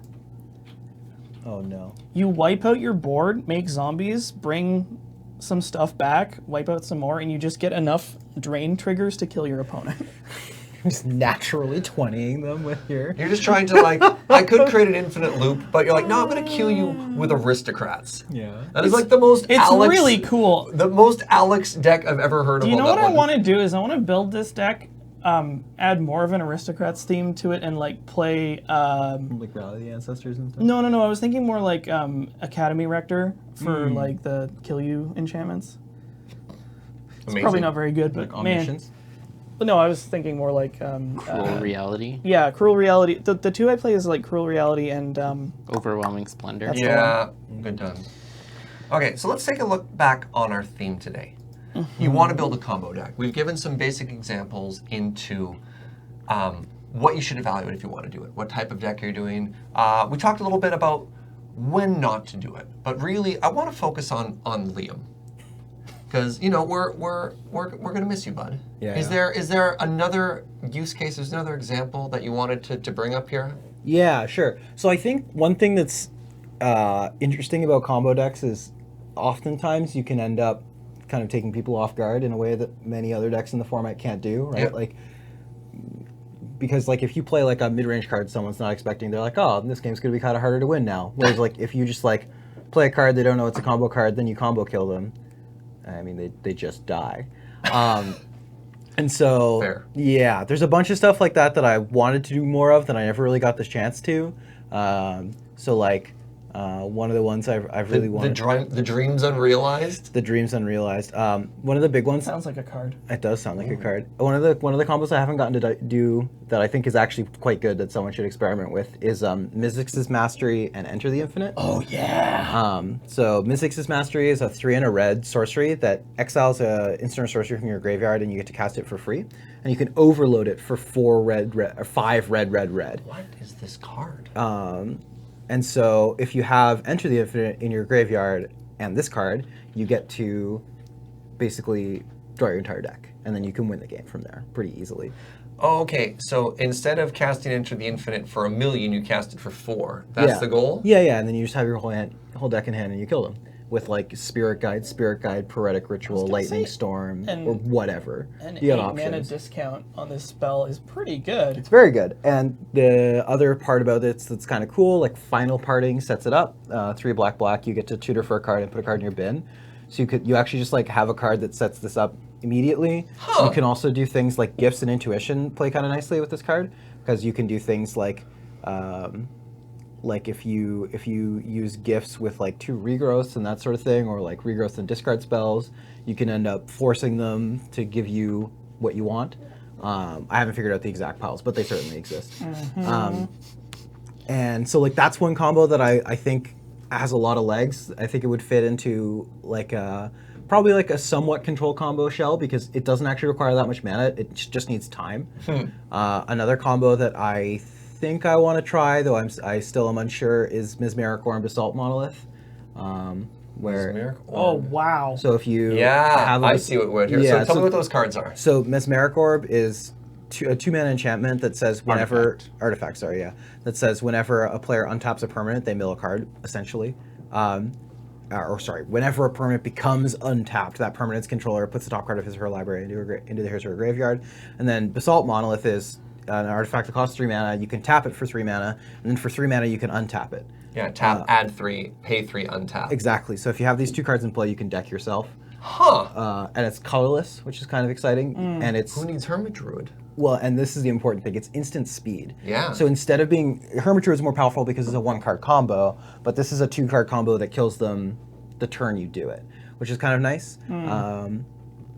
Oh no. You wipe out your board, make zombies, bring some stuff back, wipe out some more, and you just get enough drain triggers to kill your opponent. Just naturally 20ing them with your. You're just trying to like, I could create an infinite loop, but you're like, no, I'm going to kill you with aristocrats. Yeah. That is like the most It's Alex, really cool. the most Alex deck I've ever heard of. Do you know that what I one. want to do is I want to build this deck, add more of an aristocrats theme to it, and like play. Like Rally of the Ancestors and stuff. No. I was thinking more like Academy Rector for like the kill you enchantments. It's Amazing. probably not very good, but Like man. Omniscience. But no, I was thinking more like Cruel Reality. yeah, Cruel Reality. The 2 I play is like Cruel Reality and Overwhelming Splendor. That's- Yeah, good times. Okay, so let's take a look back on our theme today. You want to build a combo deck. We've given some basic examples into what you should evaluate if you want to do it, what type of deck you're doing. We talked a little bit about when not to do it, but really, I want to focus on Liam. Because we're gonna miss you, bud. Yeah. Is there another use case? Is there another example that you wanted to bring up here? Yeah, sure. So I think one thing that's interesting about combo decks is oftentimes you can end up kind of taking people off guard in a way that many other decks in the format can't do, right? Yep. Like because like if you play like a mid-range card someone's not expecting, they're like, oh, this game's gonna be kind of harder to win now. Whereas like if you just like play a card they don't know it's a combo card, then you combo kill them. I mean, they just die. And so, Fair. yeah, there's a bunch of stuff like that that I wanted to do more of that I never really got this chance to. So like, one of the ones I've really wanted. The dreams unrealized. The dreams unrealized. One of the big ones. Sounds like a card. It does sound like a card. One of the combos I haven't gotten to do that I think is actually quite good that someone should experiment with is Mizzix's Mastery and Enter the Infinite. Oh yeah. So Mizzix's Mastery is a 3 and a red sorcery that exiles a instant sorcery from your graveyard and you get to cast it for free, and you can overload it for 4 red, or 5 red. What is this card? And so if you have Enter the Infinite in your graveyard and this card, you get to basically draw your entire deck, and then you can win the game from there pretty easily. Oh, okay. So instead of casting Enter the Infinite for 1 million, you cast it for 4. That's the goal? Yeah, and then you just have your whole deck in hand and you kill them with like Spirit Guide, Poetic Ritual, Lightning Storm, or whatever. An you 8 got mana options. discount on this spell is pretty good. It's very good. And the other part about it that's kind of cool, like Final Parting sets it up. 3 black, you get to tutor for a card and put a card in your bin. So you actually just like have a card that sets this up immediately. You can also do things like Gifts and Intuition play kind of nicely with this card, because you can do things like if you use Gifts with like 2 regrowths and that sort of thing, or like regrowth and discard spells, you can end up forcing them to give you what you want. I haven't figured out the exact piles, but they certainly exist. And so like that's one combo that I think has a lot of legs. I think it would fit into like probably like a somewhat control combo shell, because it doesn't actually require that much mana. It just needs time. Another combo that I think I want to try, though I still am unsure, is Mesmeric Orb Basalt Monolith. Mesmeric Orb. Oh wow. So if you have I see what we're here. Yeah, so tell me what those cards are. So Mesmeric Orb is a 2-mana enchantment that says whenever artifact, that says whenever a player untaps a permanent, they mill a card, essentially. Whenever a permanent becomes untapped, that permanent's controller puts the top card of his or her library into his or her graveyard. And then Basalt Monolith is an artifact that costs 3 mana. You can tap it for 3 mana, and then for 3 mana you can untap it. Yeah, tap, add 3, pay 3, untap. Exactly. So if you have these 2 cards in play, you can deck yourself. And it's colorless, which is kind of exciting. And it's Who needs Hermit Druid? Well, and this is the important thing, it's instant speed. Yeah. So instead of being, Hermit Druid is more powerful because it's a 1-card combo, but this is a 2-card combo that kills them the turn you do it, which is kind of nice.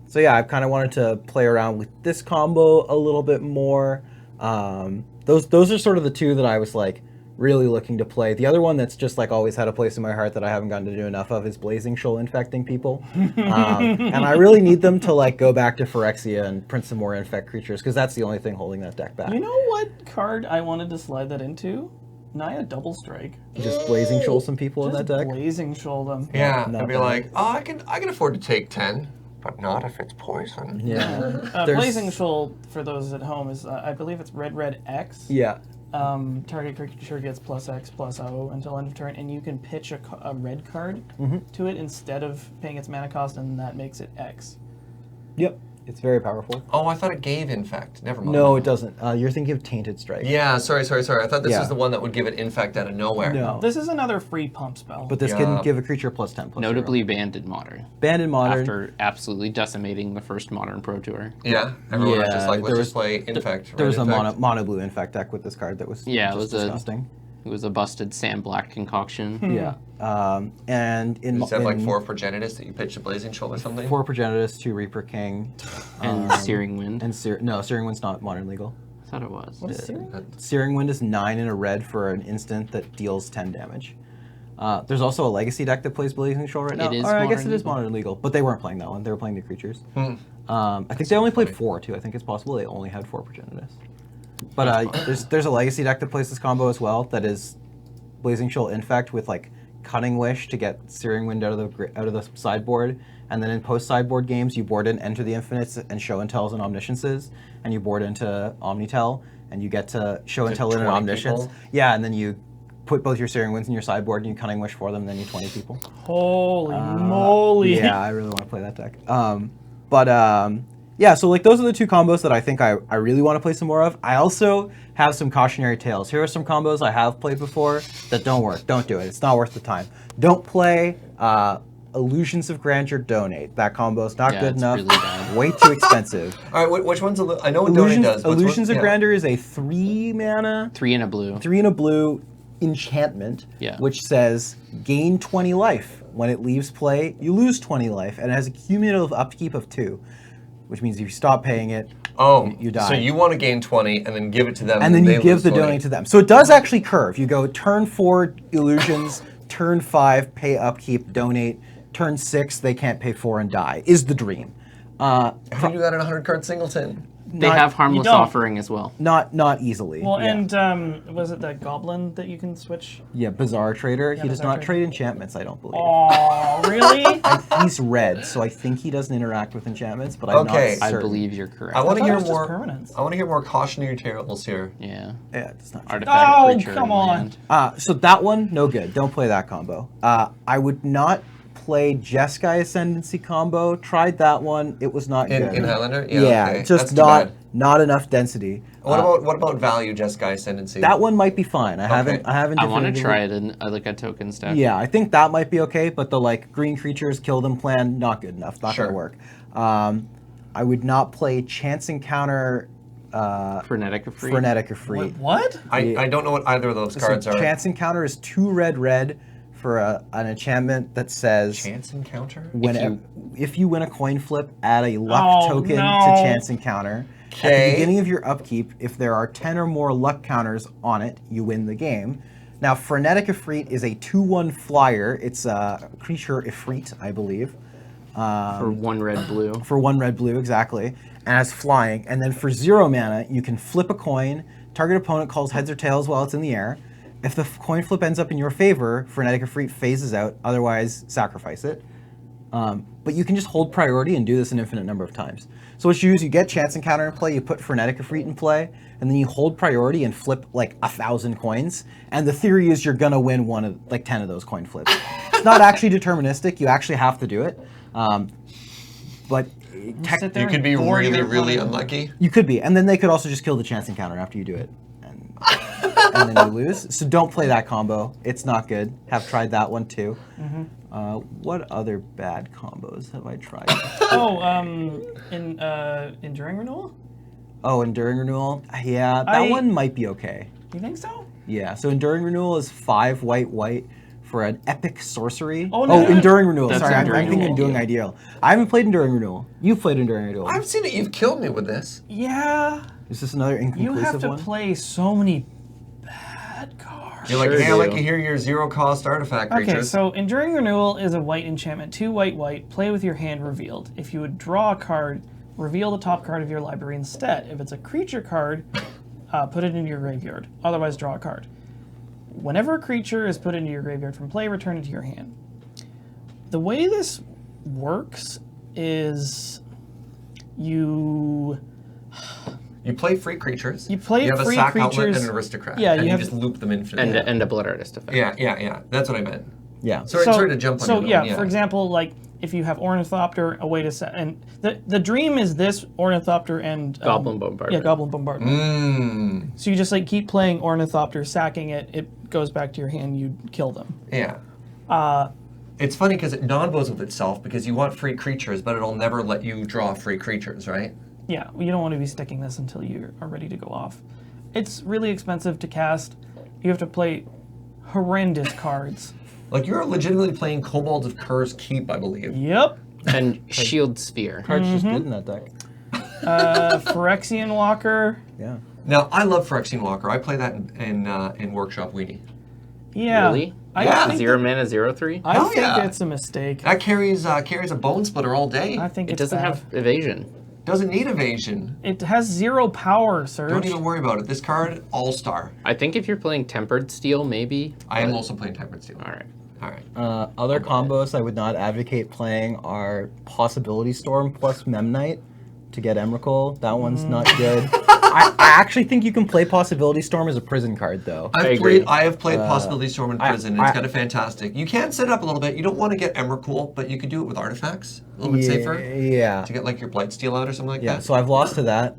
So yeah, I've kind of wanted to play around with this combo a little bit more. Those are sort of the 2 that I was like really looking to play. The other one that's just like always had a place in my heart that I haven't gotten to do enough of is Blazing Shoal infecting people. And I really need them to like go back to Phyrexia and print some more infect creatures, because that's the only thing holding that deck back. You know what card I wanted to slide that into? Nya Double Strike. Just Blazing Shoal some people in that deck? Blazing Shoal them. Yeah, Not I'd be bad. like, oh, I can afford to take 10, but not if it's poison. Yeah. Blazing Shoal, for those at home, is I believe it's red X. Yeah. Target creature gets +X/+O until end of turn, and you can pitch a red card to it instead of paying its mana cost, and that makes it X. Yep. It's very powerful. Oh, I thought it gave Infect. Never mind. No, it doesn't. You're thinking of Tainted Strike. Yeah, sorry. I thought this Yeah. was the one that would give it Infect out of nowhere. No. This is another free pump spell. But this can give a creature +10/+0. Notably banned in Modern. Banned in Modern. After absolutely decimating the first Modern Pro Tour. Yeah, everyone was Yeah, just like, let's there just play Infect. There was a Infect. mono blue infect deck with this card that was Yeah, it just was disgusting. It was a busted Sand Black concoction. Yeah. And in You just have like 4 Progenitus that you pitch a Blazing Shoal or something? 4 Progenitus, 2 Reaper King, And Searing Wind. and Searing Wind's not modern legal. I thought it was. What is Searing? Searing Wind is 9 in a red for an instant that deals 10 damage. There's also a Legacy deck that plays Blazing Shoal right now. It is Or I guess modern it is legal. modern legal, but they weren't playing that one. They were playing the creatures. I think they only played 4 too. I think it's possible they only had 4 Progenitus. But there's a Legacy deck that plays this combo as well. That is Blazing Shoal Infect with like Cunning Wish to get Searing Wind out of the sideboard, and then in post sideboard games you board in Enter the Infinites and Show and Tells and Omnisciences, and you board into Omnitel, and you get to Show and Tell in an 20 Omniscience. people? Yeah, and then you put both your Searing Winds in your sideboard and you Cunning Wish for them, and then you 20 people. Holy moly! Yeah, I really want to play that deck. Yeah, so like those are the two combos that I think I really want to play some more of. I also have some cautionary tales. Here are some combos I have played before that don't work. Don't do it. It's not worth the time. Don't play Illusions of Grandeur Donate. That combo's not good enough. Really bad. Way too expensive. All right, which one's I know what Donate does. Illusions of Grandeur is a 3 mana, 3 and a blue. 3 and a blue enchantment, which says gain 20 life. When it leaves play, you lose 20 life, and it has a cumulative upkeep of 2, which means if you stop paying it, you die. So you want to gain 20 and then give it to them. And then you give the Donate to them. So it does actually curve. You go turn 4 Illusions, turn 5 pay upkeep, Donate, turn 6 they can't pay 4 and die, is the dream. How do you do that in a 100-card singleton? They have Harmless Offering as well. Not easily. Well, and was it that Goblin that you can switch? Yeah, Bizarre Trader. Yeah, he does Bizarre not trade enchantments, I don't believe. Oh, really? He's red, so I think he doesn't interact with enchantments, but I'm not certain. I believe you're correct. I want to hear it was more. just permanents. I want to hear more cautionary tales here. Yeah. Yeah, it's not. Artifact creature. Come on. So that one, no good. Don't play that combo. I would not play Jeskai Ascendancy combo. Tried that one. It was not good. In Highlander? Yeah, okay. just That's not enough density. What about value Jeskai Ascendancy? That one might be fine. I haven't. I want to try it in like a token stack. Yeah, I think that might be okay, but the like green creatures kill them plan, not good enough. Not gonna work. I would not play Chance Encounter. Frenetic Efreet. Frenetic Efreet. What? I don't know what either of those cards are. Chance Encounter is 2 red for an enchantment that says Chance Encounter? If you win a coin flip, add a luck token to Chance Encounter. At the beginning of your upkeep, if there are 10 or more luck counters on it, you win the game. Now, Frenetic Efreet is a 2/1 flyer. It's a creature Efreet, I believe. For 1 red blue. For 1 red blue, exactly. And has flying. And then for 0 mana, you can flip a coin. Target opponent calls heads or tails while it's in the air. If the coin flip ends up in your favor, Frenetic Efreet phases out. Otherwise, sacrifice it. But you can just hold priority and do this an infinite number of times. So what you do is you get Chance Encounter in play, you put Frenetic Efreet in play, and then you hold priority and flip like 1,000 coins. And the theory is you're gonna win 10 of those coin flips. It's not actually deterministic. You actually have to do it. But you could be really, really unlucky. You could be, and then they could also just kill the Chance Encounter after you do it, and then you lose. So don't play that combo. It's not good. Have tried that one too. What other bad combos have I tried? Enduring Renewal? Oh, Enduring Renewal? Yeah, that one might be okay. You think so? Yeah, so Enduring Renewal is 5 white for an epic sorcery. Oh, no. Enduring Renewal. That's Sorry, I'm Enduring thinking Renewal. Enduring Ideal. I haven't played Enduring Renewal. You've played Enduring Renewal. I've seen it. You've killed me with this. Yeah. Is this another inconclusive You have to one? play so many bad cards. You're like, Sure hey, I like do. to hear your 0-cost artifact creatures. Okay, so Enduring Renewal is a white enchantment, 2 white, play with your hand revealed. If you would draw a card, reveal the top card of your library instead. If it's a creature card, put it into your graveyard. Otherwise, draw a card. Whenever a creature is put into your graveyard from play, return it to your hand. The way this works is you play free creatures. You play have free a sack creatures. outlet and an aristocrat. Yeah, and you you have- just loop them infinitely. And a Blood Artist effect. Yeah. That's what I meant. Yeah. Sorry to jump on So you. yeah, for example, like if you have Ornithopter, a way to set, and the dream is this Ornithopter and Goblin Bombardment. Yeah, Goblin Bombardment. So you just like keep playing Ornithopter, sacking it. It goes back to your hand. You kill them. Yeah. It's funny because it non-bows with itself because you want free creatures, but it'll never let you draw free creatures, right? Yeah, you don't want to be sticking this until you are ready to go off. It's really expensive to cast. You have to play horrendous cards. Like you're legitimately playing Kobolds of Kerr's Keep, I believe. Yep. And Shield Sphere. Card's just good in that deck. Phyrexian Walker. Yeah. Now I love Phyrexian Walker. I play that in Workshop Weenie. Yeah. Really? I think 0 mana, 0/3? I Hell think yeah. it's a mistake. That carries a Bone Splitter all day. I think It it's doesn't bad. have evasion. Doesn't need evasion. It has 0 power, Serge. Don't even worry about it. This card, all-star. I think if you're playing Tempered Steel, maybe. I am also playing Tempered Steel. All right. All right. Other combos I would not advocate playing are Possibility Storm plus Memnite to get Emrakul. That one's not good. I actually think you can play Possibility Storm as a prison card, though. I have played Possibility Storm in prison, and it's kind of fantastic. You can set it up a little bit. You don't want to get Emrakul, but you could do it with artifacts. A little bit safer. Yeah. To get like your Blightsteel out or something like that. Yeah, so I've lost to that.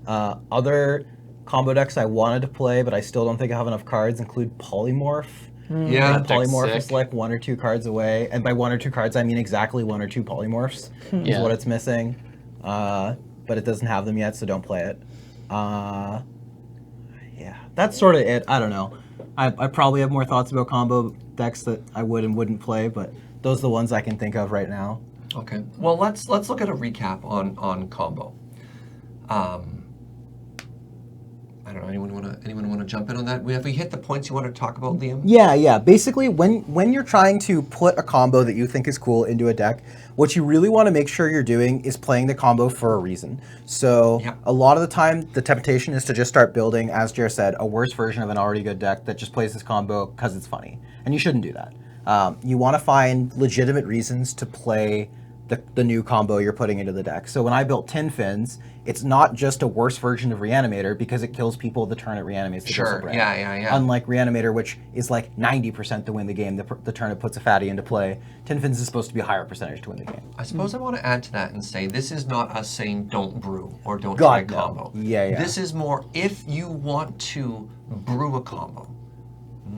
Other combo decks I wanted to play, but I still don't think I have enough cards, include Polymorph. Yeah, Polymorph is like 1 or 2 cards away. And by 1 or 2 cards, I mean exactly 1 or 2 Polymorphs is what it's missing. But it doesn't have them yet, so don't play it. Yeah, that's sort of it. I don't know. I probably have more thoughts about combo decks that I would and wouldn't play, but those are the ones I can think of right now. Okay. Well, let's look at a recap on combo. I don't know. Anyone want to jump in on that? Have we hit the points you wanted to talk about, Liam? Yeah. Basically, when you're trying to put a combo that you think is cool into a deck, what you really want to make sure you're doing is playing the combo for a reason. So a lot of the time, the temptation is to just start building, as Jer said, a worse version of an already good deck that just plays this combo because it's funny. And you shouldn't do that. You want to find legitimate reasons to play the new combo you're putting into the deck. So when I built Tin Fins, it's not just a worse version of Reanimator because it kills people the turn it reanimates. Sure, yeah. Unlike Reanimator, which is like 90% to win the game, the turn it puts a fatty into play, Tin Fins is supposed to be a higher percentage to win the game. I suppose I want to add to that and say this is not us saying don't brew or don't try combo. Yeah. This is more if you want to brew a combo,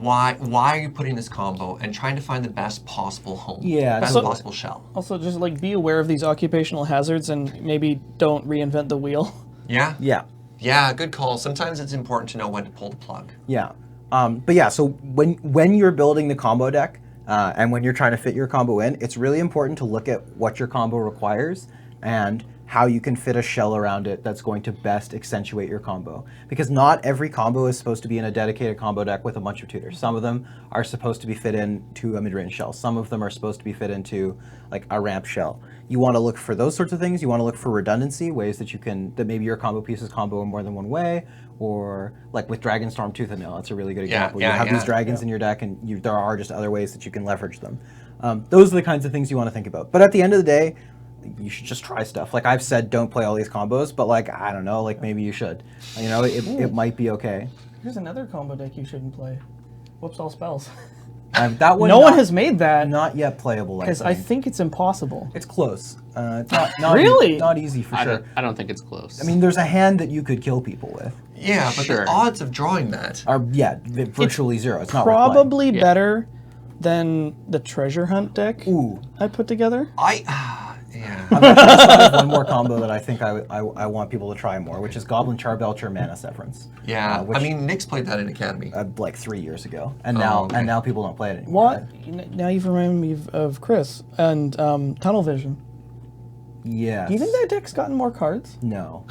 why are you putting this combo and trying to find the best possible home? Yeah. Best possible shell. Also, just like be aware of these occupational hazards and maybe don't reinvent the wheel. Yeah? Yeah. Yeah, good call. Sometimes it's important to know when to pull the plug. Yeah. But yeah, so when you're building the combo deck and when you're trying to fit your combo in, it's really important to look at what your combo requires and how you can fit a shell around it that's going to best accentuate your combo. Because not every combo is supposed to be in a dedicated combo deck with a bunch of tutors. Some of them are supposed to be fit into a mid-range shell. Some of them are supposed to be fit into like a ramp shell. You want to look for those sorts of things. You want to look for redundancy, ways that that maybe your combo pieces combo in more than one way, or like with Dragonstorm Tooth and Nail, that's a really good example. You have these dragons in your deck and there are just other ways that you can leverage them. Those are the kinds of things you want to think about. But at the end of the day, you should just try stuff. Like I've said, don't play all these combos, but like, I don't know, like maybe you should. You know, it might be okay. Here's another combo deck you shouldn't play. Whoops all spells. That one no one has made that. Not yet playable, because I think it's impossible. It's close. It's not really? Not easy for sure. I don't think it's close. I mean, there's a hand that you could kill people with. Yeah, but the odds of drawing that are virtually zero. It's not probably better than the Treasure Hunt deck I put together. I have one more combo that I think I want people to try more, which is Goblin Charbelcher Mana Severance. Yeah, I mean Nick's played that in Academy like 3 years ago, and now people don't play it anymore. What? Now you've reminded me of Chris and Tunnel Vision. Yeah. Do you think that deck's gotten more cards? No.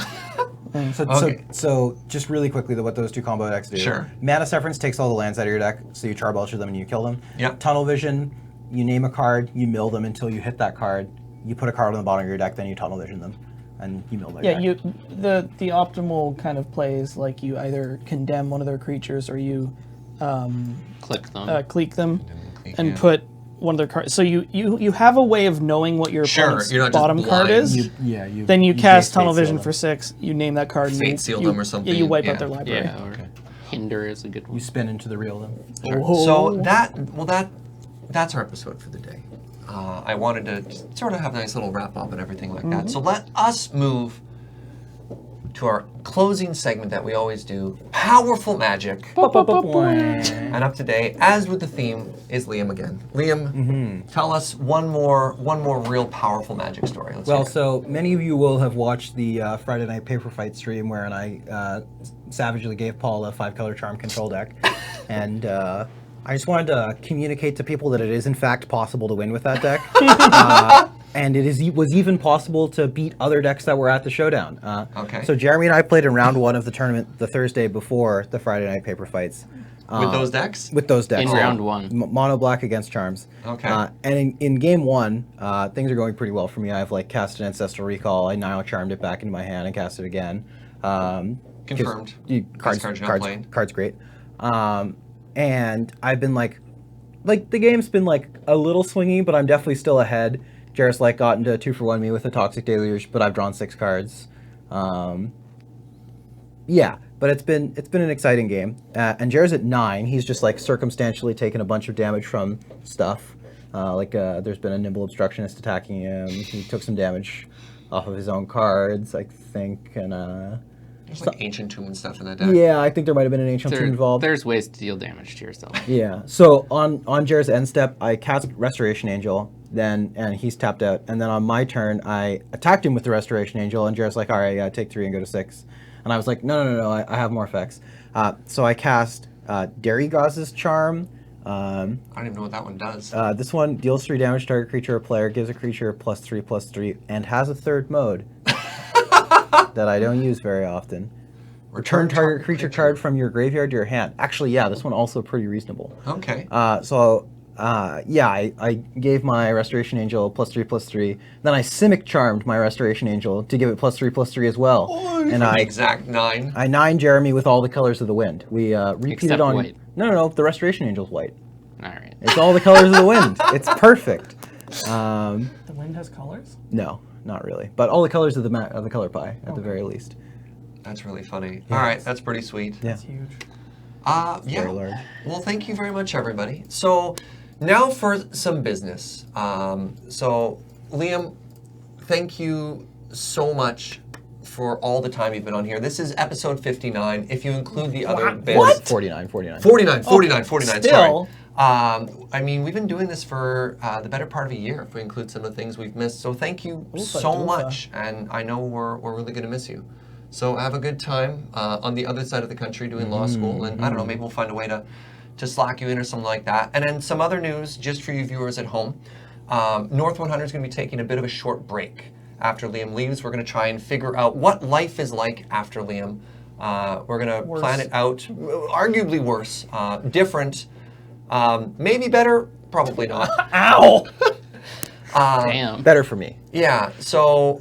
So just really quickly, what those two combo decks do. Sure. Mana Severance takes all the lands out of your deck, so you Charbelcher them and you kill them. Yep. Tunnel Vision, you name a card, you mill them until you hit that card. You put a card on the bottom of your deck, then you Tunnel Vision them, and you mill their deck. The optimal kind of play is like you either condemn one of their creatures or you click them, and put one of their cards. So you have a way of knowing what your opponent's bottom card is. Then you cast Tunnel Vision for 6. You name that card. Fate seal them or something. Yeah, you wipe out their library. Yeah, or Hinder is a good one. You spin into the reel them. Sure. So that's our episode for the day. I wanted to sort of have a nice little wrap up and everything like that. So let us move to our closing segment that we always do, Powerful Magic. And up today, as with the theme, is Liam again. Liam, tell us one more real powerful Magic story. So many of you will have watched the Friday Night Paper Fight stream wherein I savagely gave Paul a 5-color charm control deck. And I just wanted to communicate to people that it is in fact possible to win with that deck. And it was even possible to beat other decks that were at the showdown. So Jeremy and I played in round 1 of the tournament the Thursday before the Friday Night Paper Fights. With those decks? With those decks. In round 1. Mono black against Charms. Okay. And in game 1, things are going pretty well for me. I've cast an Ancestral Recall, I Nya Charmed it back into my hand and cast it again. Confirmed. Card's great. And I've been the game's been a little swingy, but I'm definitely still ahead. Jarrett's got into a 2-for-1 me with a Toxic Deluge, but I've drawn 6 cards. Yeah, but it's been an exciting game. And Jer's at 9. He's just like circumstantially taken a bunch of damage from stuff. There's been a nimble obstructionist attacking him. He took some damage off of his own cards, I think, and there's like Ancient Tomb and stuff in that deck. yeah, I think there might have been an Ancient Tomb involved. There's ways to deal damage to yourself. Yeah. So on Jer's end step, I cast Restoration Angel, and he's tapped out. And then on my turn, I attacked him with the Restoration Angel, and Jer's like, all right, take 3 and go to 6. And I was like, no, I have more effects. So I cast Derrygause's Charm. I don't even know what that one does. This one deals 3 damage to target creature or player, gives a creature +3/+3, and has a third mode that I don't use very often. Return target creature card from your graveyard to your hand. Actually, yeah, this one also pretty reasonable. Okay. I gave my Restoration Angel +3/+3. Then I Simic Charmed my Restoration Angel to give it +3/+3 as well. And I exact 9. I 9 Jeremy with all the colors of the wind. We repeated Except on white. No, the Restoration Angel's white. All right. It's all the colors of the wind. It's perfect. The wind has colors? No, not really. But all the colors of the color pie at the very least. That's really funny. All right, that's pretty sweet. Yeah. It's huge. Yeah. Very large. Well, thank you very much, everybody. So now for some business. So Liam, thank you so much for all the time you've been on here. This is episode 59. If you include the other bits. What? 49. 49, Still. sorry. I mean, we've been doing this for the better part of a year, if we include some of the things we've missed. So thank you so much, and I know we're really going to miss you. So have a good time on the other side of the country doing law school, and I don't know, maybe we'll find a way to slack you in or something like that. And then some other news, just for you viewers at home. North 100 is going to be taking a bit of a short break after Liam leaves. We're going to try and figure out what life is like after Liam. We're going to plan it out, arguably worse, different, maybe better, probably not. Ow! Damn. Better for me. Yeah, so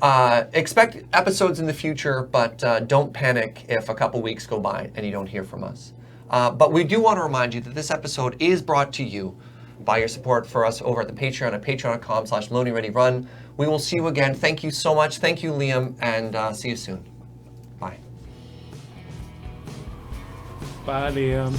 expect episodes in the future, but don't panic if a couple weeks go by and you don't hear from us. But we do want to remind you that this episode is brought to you by your support for us over at the Patreon at patreon.com/LoadingReadyRun. We will see you again. Thank you so much. Thank you, Liam, and see you soon. Bye. Bye, Liam.